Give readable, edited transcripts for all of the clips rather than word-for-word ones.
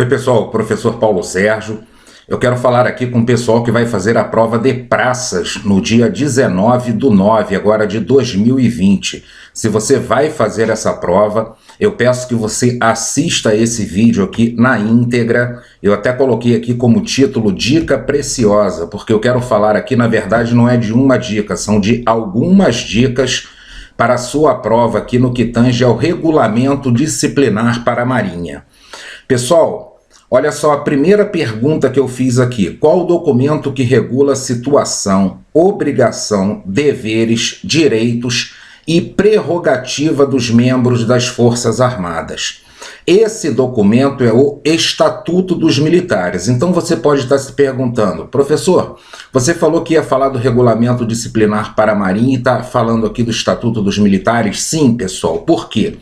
Oi pessoal, professor Paulo Sérgio. Eu quero falar aqui com o pessoal que vai fazer a prova de praças no dia 19/9, agora de 2020. Se você vai fazer essa prova, eu peço que você assista esse vídeo aqui na íntegra. Eu até coloquei aqui como título Dica Preciosa, porque eu quero falar aqui, na verdade, não é de uma dica, são de algumas dicas para a sua prova aqui no que tange ao regulamento disciplinar para a Marinha. Pessoal, olha só a primeira pergunta que eu fiz aqui. Qual o documento que regula a situação, obrigação, deveres, direitos e prerrogativa dos membros das Forças Armadas? Esse documento é o Estatuto dos Militares. Então você pode estar se perguntando, professor, você falou que ia falar do regulamento disciplinar para a Marinha e está falando aqui do Estatuto dos Militares? Sim, pessoal. Por quê?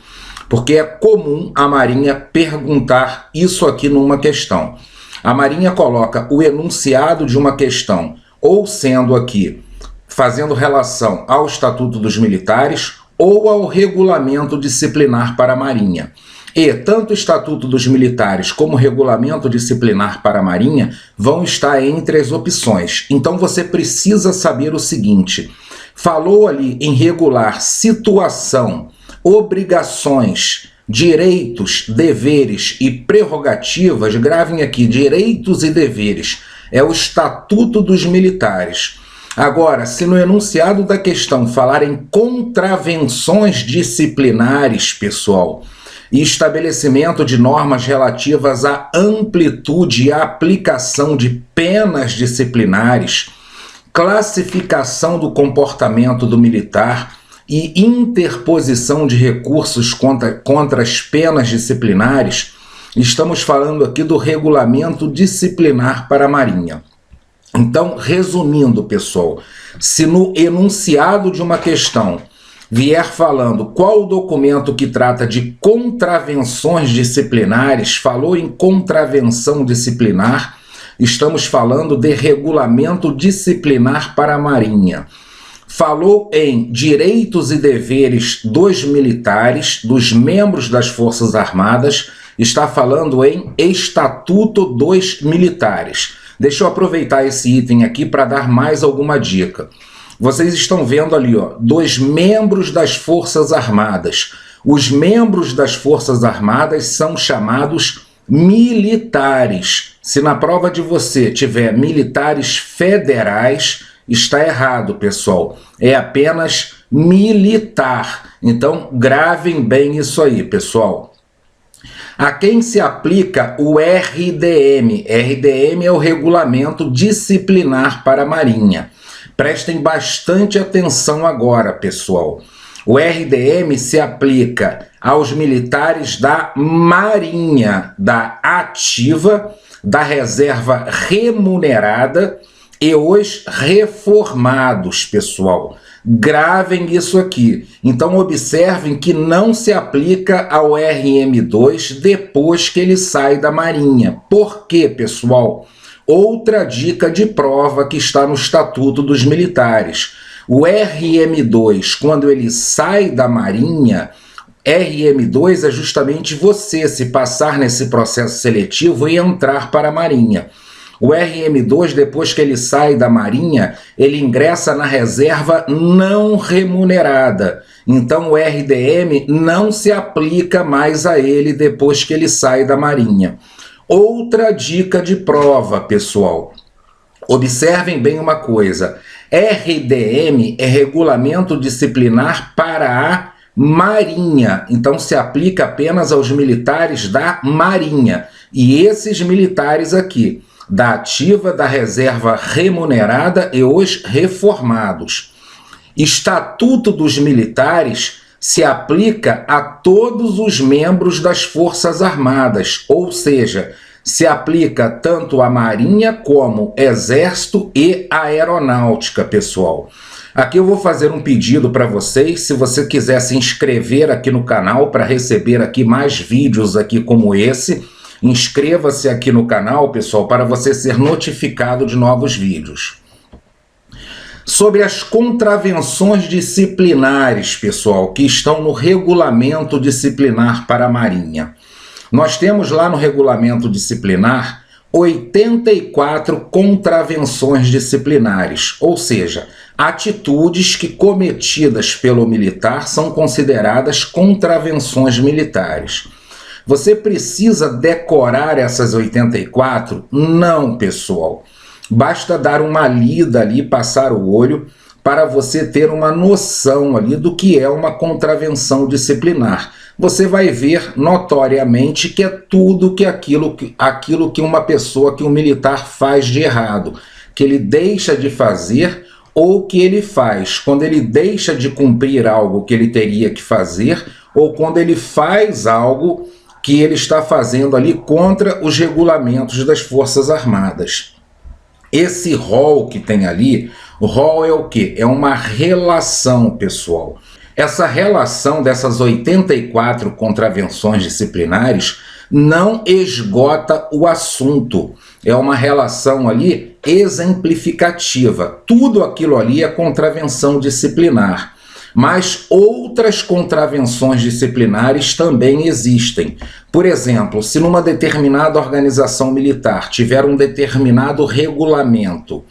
Porque é comum a Marinha perguntar isso aqui numa questão. A Marinha coloca o enunciado de uma questão, ou sendo aqui, fazendo relação ao Estatuto dos Militares, ou ao regulamento disciplinar para a Marinha. E tanto o Estatuto dos Militares como o regulamento disciplinar para a Marinha vão estar entre as opções. Então você precisa saber o seguinte: falou ali em regular situação, obrigações, direitos, deveres e prerrogativas. Gravem aqui, direitos e deveres, é o Estatuto dos Militares. Agora, se no enunciado da questão falar em contravenções disciplinares, pessoal, e estabelecimento de normas relativas à amplitude e à aplicação de penas disciplinares, classificação do comportamento do militar e interposição de recursos contra as penas disciplinares, estamos falando aqui do regulamento disciplinar para a Marinha. Então, resumindo, pessoal, se no enunciado de uma questão vier falando qual o documento que trata de contravenções disciplinares, falou em contravenção disciplinar, estamos falando de regulamento disciplinar para a Marinha. Falou em direitos e deveres dos militares, dos membros das Forças Armadas, está falando em Estatuto dos Militares. Deixa eu aproveitar esse item aqui para dar mais alguma dica. Vocês estão vendo ali, ó, dos membros das Forças Armadas. Os membros das Forças Armadas são chamados militares. Se na prova de você tiver militares federais, está errado, pessoal. É apenas militar. Então, gravem bem isso aí, pessoal. A quem se aplica o RDM? RDM é o Regulamento Disciplinar para a Marinha. Prestem bastante atenção agora, pessoal. O RDM se aplica aos militares da Marinha, da ativa, da reserva remunerada e os reformados, pessoal. Gravem isso aqui. Então observem que não se aplica ao RM2 depois que ele sai da Marinha. Por quê, pessoal? Outra dica de prova que está no Estatuto dos Militares. O RM2, quando ele sai da Marinha, RM2 é justamente você se passar nesse processo seletivo e entrar para a Marinha. O RM2, depois que ele sai da Marinha, ele ingressa na reserva não remunerada. Então o RDM não se aplica mais a ele depois que ele sai da Marinha. Outra dica de prova, pessoal. Observem bem uma coisa. RDM é Regulamento Disciplinar para a Marinha. Então se aplica apenas aos militares da Marinha. E esses militares aqui, da ativa, da reserva remunerada e os reformados. Estatuto dos Militares se aplica a todos os membros das Forças Armadas, ou seja, se aplica tanto à Marinha como Exército e Aeronáutica, pessoal. Aqui eu vou fazer um pedido para vocês, se você quiser se inscrever aqui no canal para receber aqui mais vídeos aqui como esse, inscreva-se aqui no canal, pessoal, para você ser notificado de novos vídeos. Sobre as contravenções disciplinares, pessoal, que estão no regulamento disciplinar para a Marinha. Nós temos lá no regulamento disciplinar 84 contravenções disciplinares, ou seja, atitudes que cometidas pelo militar são consideradas contravenções militares. Você precisa decorar essas 84? Não, pessoal. Basta dar uma lida ali, passar o olho, para você ter uma noção ali do que é uma contravenção disciplinar. Você vai ver notoriamente que é tudo aquilo que uma pessoa, que um militar faz de errado, que ele deixa de fazer ou que ele faz, quando ele deixa de cumprir algo que ele teria que fazer, ou quando ele faz algo que ele está fazendo ali contra os regulamentos das Forças Armadas. Esse rol que tem ali, o rol é o quê? É uma relação, pessoal. Essa relação dessas 84 contravenções disciplinares não esgota o assunto. É uma relação ali exemplificativa. Tudo aquilo ali é contravenção disciplinar. Mas outras contravenções disciplinares também existem. Por exemplo, se numa determinada organização militar tiver um determinado regulamento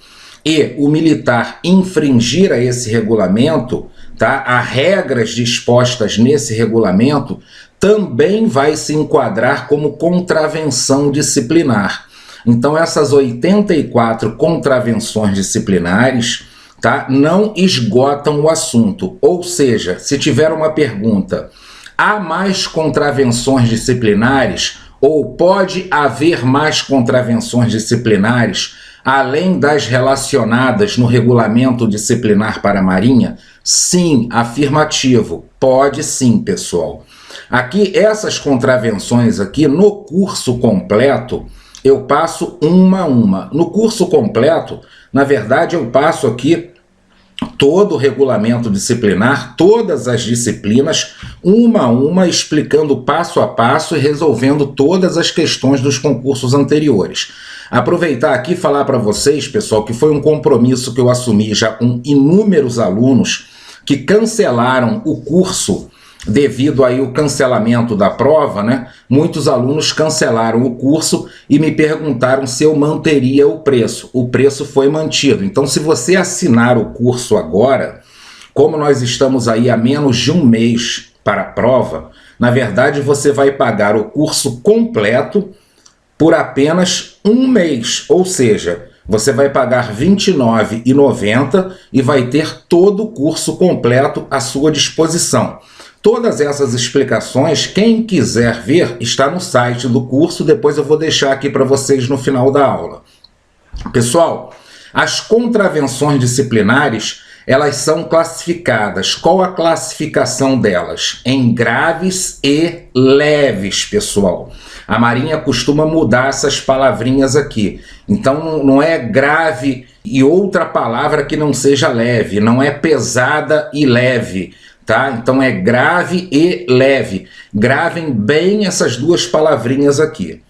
e o militar infringir a esse regulamento, tá, a regras dispostas nesse regulamento, também vai se enquadrar como contravenção disciplinar. Então essas 84 contravenções disciplinares, tá, não esgotam o assunto. Ou seja, se tiver uma pergunta, há mais contravenções disciplinares ou pode haver mais contravenções disciplinares além das relacionadas no regulamento disciplinar para a Marinha? Sim, afirmativo. Pode sim, pessoal. Aqui, essas contravenções aqui, no curso completo, eu passo uma a uma. No curso completo, na verdade, eu passo aqui todo o regulamento disciplinar, todas as disciplinas, uma a uma, explicando passo a passo e resolvendo todas as questões dos concursos anteriores. Aproveitar aqui e falar para vocês, pessoal, que foi um compromisso que eu assumi já com inúmeros alunos que cancelaram o curso devido aí ao cancelamento da prova, né? Muitos alunos cancelaram o curso e me perguntaram se eu manteria o preço. O preço foi mantido. Então, se você assinar o curso agora, como nós estamos aí a menos de um mês para a prova, na verdade você vai pagar o curso completo por apenas um mês, ou seja, você vai pagar R$ 29,90 e vai ter todo o curso completo à sua disposição. Todas essas explicações, quem quiser ver, está no site do curso, depois eu vou deixar aqui para vocês no final da aula. Pessoal, as contravenções disciplinares, elas são classificadas. Qual a classificação delas? Em graves e leves, pessoal. A Marinha costuma mudar essas palavrinhas aqui. Então não é grave e outra palavra que não seja leve, não é pesada e leve. Tá? Então é grave e leve. Gravem bem essas duas palavrinhas aqui.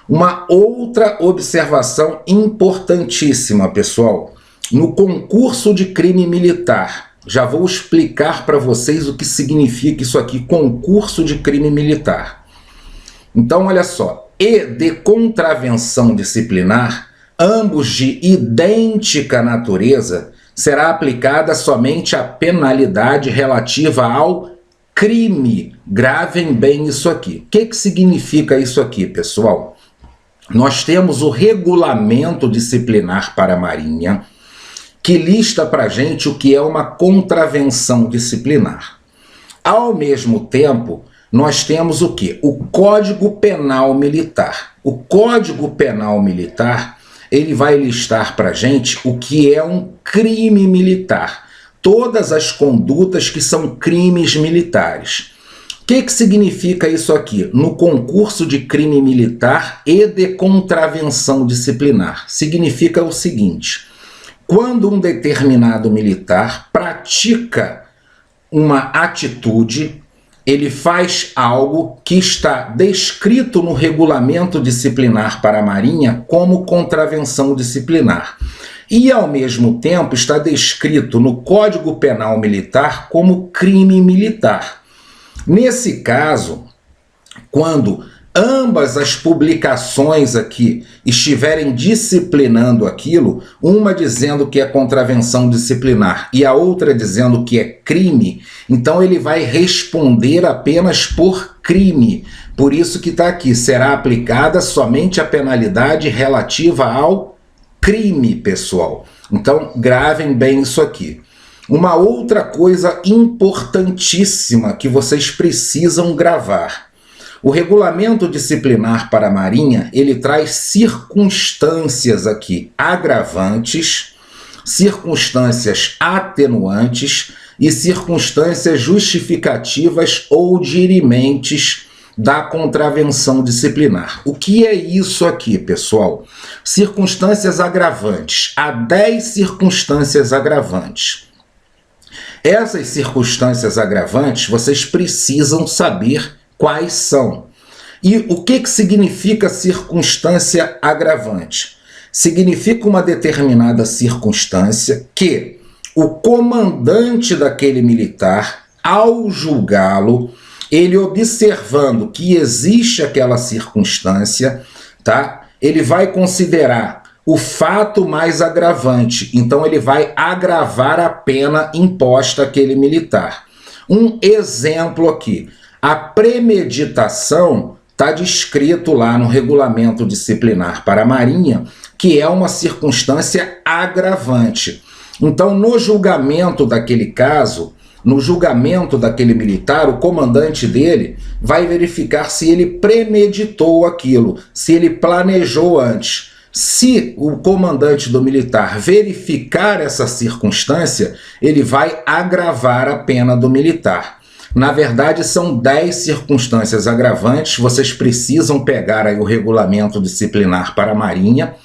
Uma outra observação importantíssima, pessoal. No concurso de crime militar, já vou explicar para vocês o que significa isso aqui, concurso de crime militar. Então, olha só, e de contravenção disciplinar, ambos de idêntica natureza, será aplicada somente a penalidade relativa ao crime. Gravem bem isso aqui. O que significa isso aqui, pessoal? Nós temos o regulamento disciplinar para a Marinha, que lista para a gente o que é uma contravenção disciplinar. Ao mesmo tempo, nós temos o quê? O Código Penal Militar. O Código Penal Militar, ele vai listar para a gente o que é um crime militar. Todas as condutas que são crimes militares. O que significa isso aqui? No concurso de crime militar e de contravenção disciplinar. Significa o seguinte: quando um determinado militar pratica uma atitude, ele faz algo que está descrito no regulamento disciplinar para a Marinha como contravenção disciplinar. E, ao mesmo tempo, está descrito no Código Penal Militar como crime militar. Nesse caso, quando ambas as publicações aqui estiverem disciplinando aquilo, uma dizendo que é contravenção disciplinar e a outra dizendo que é crime, então ele vai responder apenas por crime. Por isso que está aqui, será aplicada somente a penalidade relativa ao crime, pessoal. Então, gravem bem isso aqui. Uma outra coisa importantíssima que vocês precisam gravar. O regulamento disciplinar para a Marinha, ele traz circunstâncias aqui agravantes, circunstâncias atenuantes e circunstâncias justificativas ou dirimentes da contravenção disciplinar. O que é isso aqui, pessoal? Circunstâncias agravantes. Há 10 circunstâncias agravantes. Essas circunstâncias agravantes, vocês precisam saber quais são. E o que significa circunstância agravante? Significa uma determinada circunstância que o comandante daquele militar, ao julgá-lo, ele observando que existe aquela circunstância, tá? Ele vai considerar o fato mais agravante. Então ele vai agravar a pena imposta àquele militar. Um exemplo aqui. A premeditação está descrito lá no regulamento disciplinar para a Marinha, que é uma circunstância agravante. Então, no julgamento daquele caso, no julgamento daquele militar, o comandante dele vai verificar se ele premeditou aquilo, se ele planejou antes. Se o comandante do militar verificar essa circunstância, ele vai agravar a pena do militar. Na verdade, são 10 circunstâncias agravantes. Vocês precisam pegar aí o regulamento disciplinar para a Marinha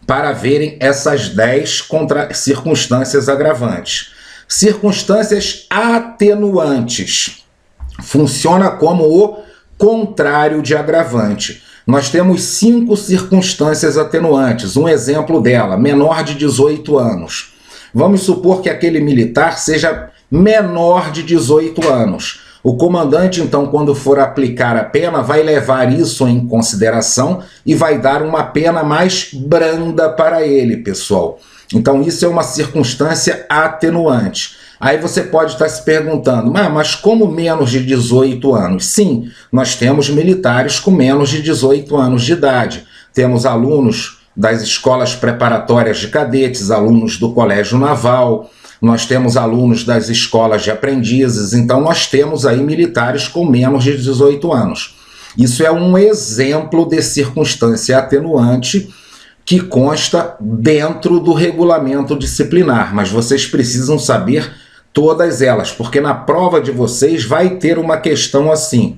para verem essas 10 circunstâncias agravantes. Circunstâncias atenuantes. Funciona como o contrário de agravante. Nós temos 5 circunstâncias atenuantes. Um exemplo dela, menor de 18 anos. Vamos supor que aquele militar seja menor de 18 anos. O comandante, então, quando for aplicar a pena, vai levar isso em consideração e vai dar uma pena mais branda para ele, pessoal. Então, isso é uma circunstância atenuante. Aí você pode estar se perguntando, mas como menos de 18 anos? Sim, nós temos militares com menos de 18 anos de idade. Temos alunos das escolas preparatórias de cadetes, alunos do Colégio Naval, nós temos alunos das escolas de aprendizes, então nós temos aí militares com menos de 18 anos. Isso é um exemplo de circunstância atenuante que consta dentro do regulamento disciplinar, mas vocês precisam saber todas elas, porque na prova de vocês vai ter uma questão assim.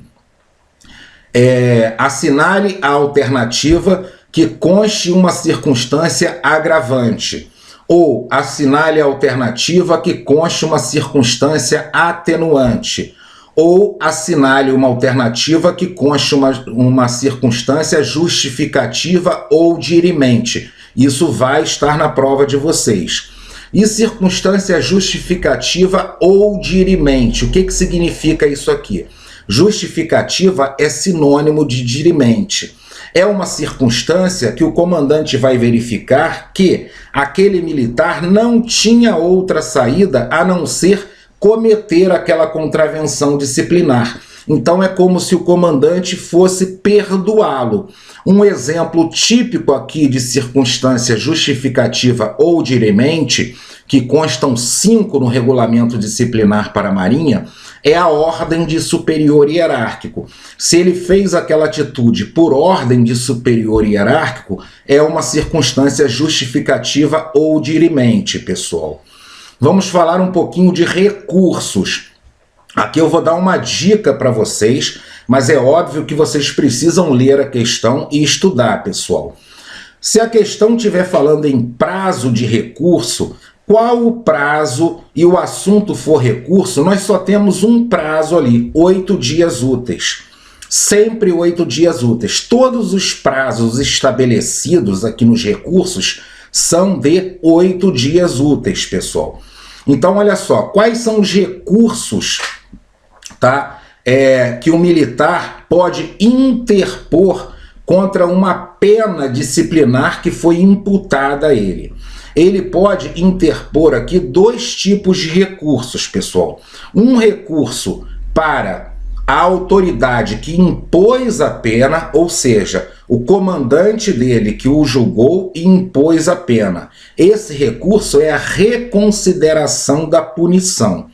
Assinale a alternativa que conste uma circunstância agravante, ou assinale a alternativa que conste uma circunstância atenuante, ou assinale uma alternativa que conste uma circunstância justificativa ou dirimente. Isso vai estar na prova de vocês. E circunstância justificativa ou dirimente, o que significa isso aqui? Justificativa é sinônimo de dirimente. É uma circunstância que o comandante vai verificar que aquele militar não tinha outra saída a não ser cometer aquela contravenção disciplinar. Então é como se o comandante fosse perdoá-lo. Um exemplo típico aqui de circunstância justificativa ou dirimente, que constam 5 no regulamento disciplinar para a Marinha, é a ordem de superior hierárquico. Se ele fez aquela atitude por ordem de superior hierárquico, é uma circunstância justificativa ou dirimente, pessoal. Vamos falar um pouquinho de recursos. Aqui eu vou dar uma dica para vocês, mas é óbvio que vocês precisam ler a questão e estudar, pessoal. Se a questão estiver falando em prazo de recurso, qual o prazo e o assunto for recurso, nós só temos um prazo ali, 8 dias úteis. Sempre 8 dias úteis. Todos os prazos estabelecidos aqui nos recursos são de 8 dias úteis, pessoal. Então, olha só, quais são os recursos, tá, que o militar pode interpor contra uma pena disciplinar que foi imputada a ele. Ele pode interpor aqui dois tipos de recursos, pessoal. Um recurso para a autoridade que impôs a pena, ou seja, o comandante dele que o julgou e impôs a pena. Esse recurso é a reconsideração da punição.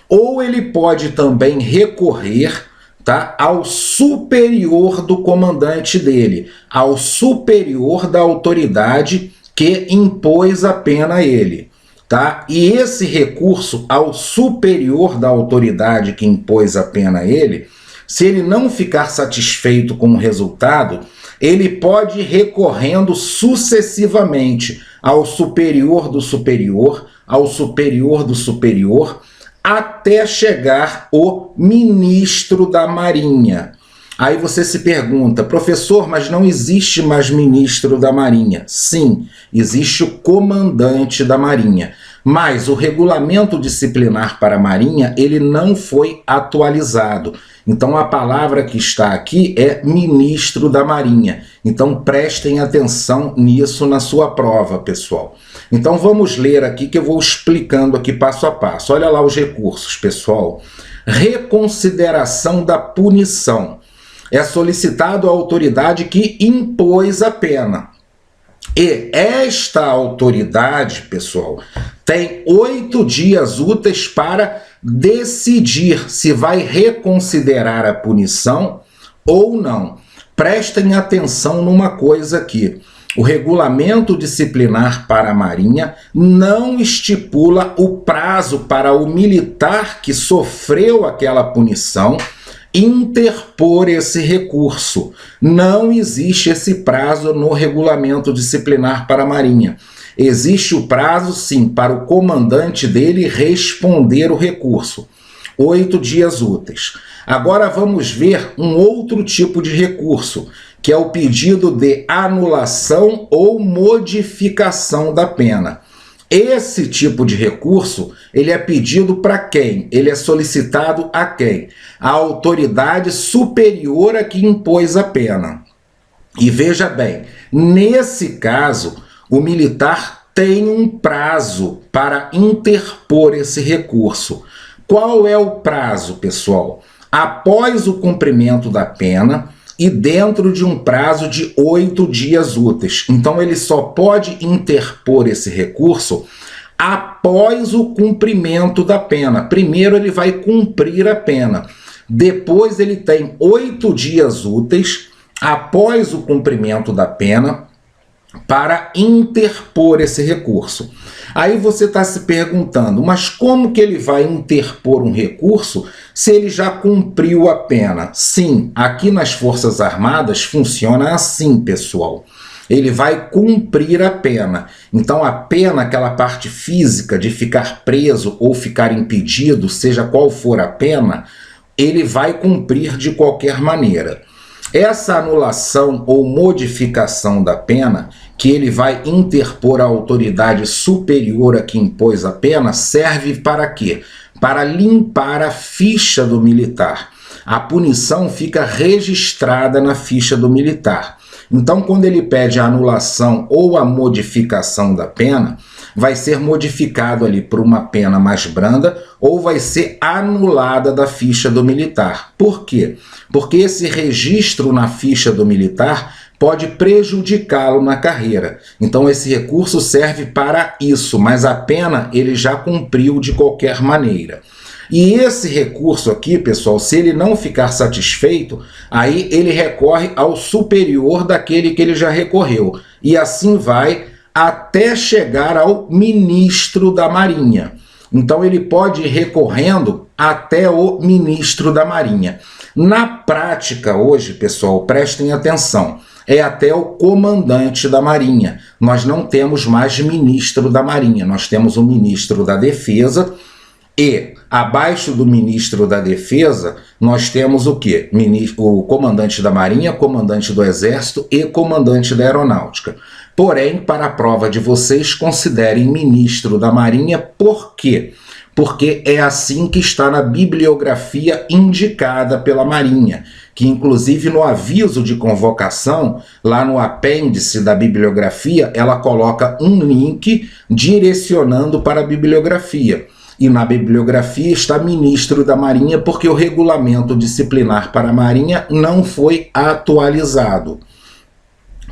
Ou ele pode também recorrer, tá, ao superior do comandante dele, ao superior da autoridade que impôs a pena a ele. Tá? E esse recurso ao superior da autoridade que impôs a pena a ele, se ele não ficar satisfeito com o resultado, ele pode ir recorrendo sucessivamente ao superior do superior, ao superior do superior, até chegar o ministro da Marinha. Aí você se pergunta, professor, mas não existe mais ministro da Marinha? Sim, existe o comandante da Marinha. Mas o regulamento disciplinar para a Marinha, ele não foi atualizado. Então a palavra que está aqui é ministro da Marinha. Então prestem atenção nisso na sua prova, pessoal. Então vamos ler aqui que eu vou explicando aqui passo a passo. Olha lá os recursos, pessoal. Reconsideração da punição. É solicitado à autoridade que impôs a pena. E esta autoridade, pessoal, tem 8 dias úteis para decidir se vai reconsiderar a punição ou não. Prestem atenção numa coisa aqui. O regulamento disciplinar para a Marinha não estipula o prazo para o militar que sofreu aquela punição interpor esse recurso. Não existe esse prazo no regulamento disciplinar para a Marinha. Existe o prazo, sim, para o comandante dele responder o recurso. 8 dias úteis. Agora vamos ver um outro tipo de recurso, que é o pedido de anulação ou modificação da pena. Esse tipo de recurso, ele é pedido para quem? Ele é solicitado a quem? A autoridade superior a que impôs a pena. E veja bem, nesse caso, o militar tem um prazo para interpor esse recurso. Qual é o prazo, pessoal? Após o cumprimento da pena e dentro de um prazo de 8 dias úteis. Então ele só pode interpor esse recurso após o cumprimento da pena. Primeiro ele vai cumprir a pena. Depois ele tem 8 dias úteis após o cumprimento da pena para interpor esse recurso. Aí você está se perguntando, mas como que ele vai interpor um recurso se ele já cumpriu a pena? Sim, aqui nas Forças Armadas funciona assim, pessoal. Ele vai cumprir a pena. Então a pena, aquela parte física de ficar preso ou ficar impedido, seja qual for a pena, ele vai cumprir de qualquer maneira. Essa anulação ou modificação da pena, que ele vai interpor à autoridade superior a que impôs a pena, serve para quê? Para limpar a ficha do militar. A punição fica registrada na ficha do militar. Então, quando ele pede a anulação ou a modificação da pena, vai ser modificado ali por uma pena mais branda ou vai ser anulada da ficha do militar. Por quê? Porque esse registro na ficha do militar pode prejudicá-lo na carreira. Então esse recurso serve para isso, mas a pena ele já cumpriu de qualquer maneira. E esse recurso aqui, pessoal, se ele não ficar satisfeito, aí ele recorre ao superior daquele que ele já recorreu. E assim vai até chegar ao ministro da Marinha. Então ele pode ir recorrendo até o ministro da Marinha. Na prática hoje, pessoal, prestem atenção, é até o comandante da Marinha. Nós não temos mais ministro da Marinha, nós temos o ministro da Defesa e abaixo do ministro da Defesa nós temos o quê? O comandante da Marinha, comandante do Exército e comandante da Aeronáutica. Porém, para a prova de vocês, considerem ministro da Marinha, por quê? Porque é assim que está na bibliografia indicada pela Marinha, que inclusive no aviso de convocação, lá no apêndice da bibliografia, ela coloca um link direcionando para a bibliografia. E na bibliografia está ministro da Marinha, porque o regulamento disciplinar para a Marinha não foi atualizado.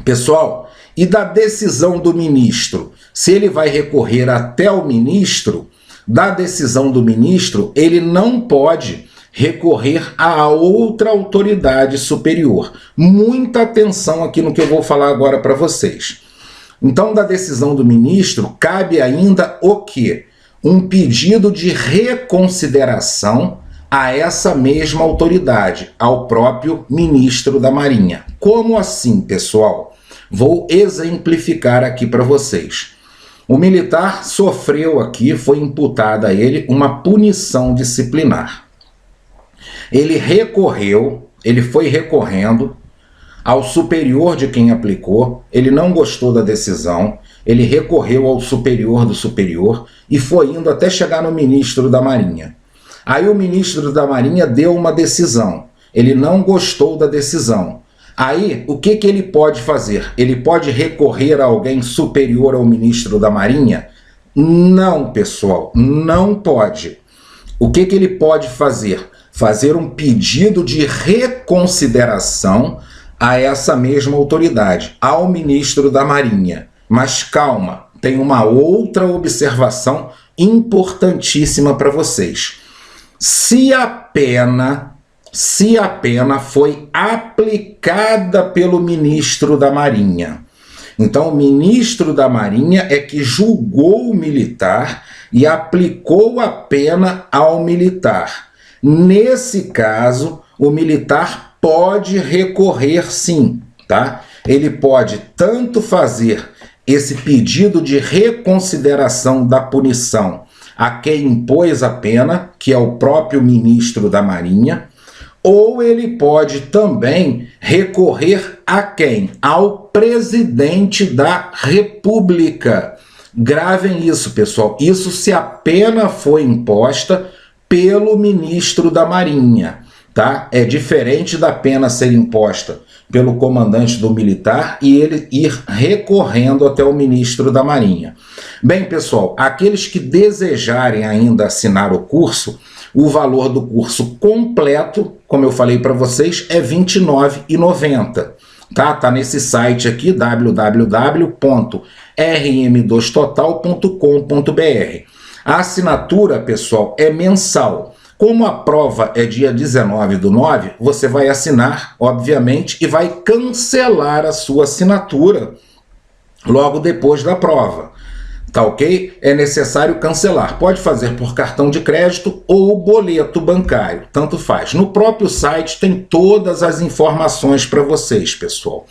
Pessoal, e da decisão do ministro? Se ele vai recorrer até o ministro, da decisão do ministro, ele não pode recorrer a outra autoridade superior. Muita atenção aqui no que eu vou falar agora para vocês. Então, da decisão do ministro, cabe ainda o quê? Um pedido de reconsideração a essa mesma autoridade, ao próprio ministro da Marinha. Como assim, pessoal? Vou exemplificar aqui para vocês. O militar sofreu aqui, foi imputada a ele uma punição disciplinar. Ele recorreu, ele foi recorrendo ao superior de quem aplicou, ele não gostou da decisão, ele recorreu ao superior do superior e foi indo até chegar no ministro da Marinha. Aí o ministro da Marinha deu uma decisão, ele não gostou da decisão. Aí, o que ele pode fazer? Ele pode recorrer a alguém superior ao ministro da Marinha? Não, pessoal, não pode. O que ele pode fazer? Fazer um pedido de reconsideração a essa mesma autoridade, ao ministro da Marinha. Mas calma, tem uma outra observação importantíssima para vocês. Se a pena foi aplicada pelo ministro da Marinha. Então, o ministro da Marinha é que julgou o militar e aplicou a pena ao militar. Nesse caso, o militar pode recorrer sim, tá? Ele pode tanto fazer esse pedido de reconsideração da punição a quem impôs a pena, que é o próprio ministro da Marinha, ou ele pode também recorrer a quem? Ao presidente da República. Gravem isso, pessoal. Isso se a pena foi imposta pelo ministro da Marinha, tá? É diferente da pena ser imposta pelo comandante do militar e ele ir recorrendo até o ministro da Marinha. Bem, pessoal, aqueles que desejarem ainda assinar o curso, o valor do curso completo, como eu falei para vocês, é R$ 29,90. Tá nesse site aqui, www.rm2total.com.br. A assinatura, pessoal, é mensal. Como a prova é dia 19/9, você vai assinar, obviamente, e vai cancelar a sua assinatura logo depois da prova. Tá ok? É necessário cancelar. Pode fazer por cartão de crédito ou boleto bancário, tanto faz. No próprio site tem todas as informações para vocês, pessoal.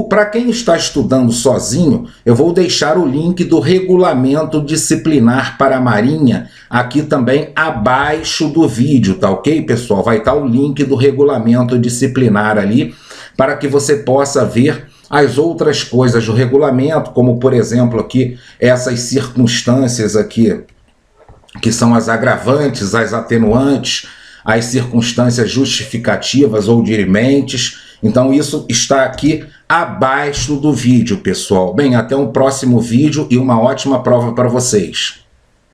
Para quem está estudando sozinho, eu vou deixar o link do regulamento disciplinar para a Marinha aqui também abaixo do vídeo, tá ok, pessoal? Vai estar o link do regulamento disciplinar ali para que você possa ver as outras coisas do regulamento, como por exemplo aqui essas circunstâncias aqui, que são as agravantes, as atenuantes, as circunstâncias justificativas ou dirimentes. Então isso está aqui abaixo do vídeo, pessoal. Bem, até um próximo vídeo e uma ótima prova para vocês.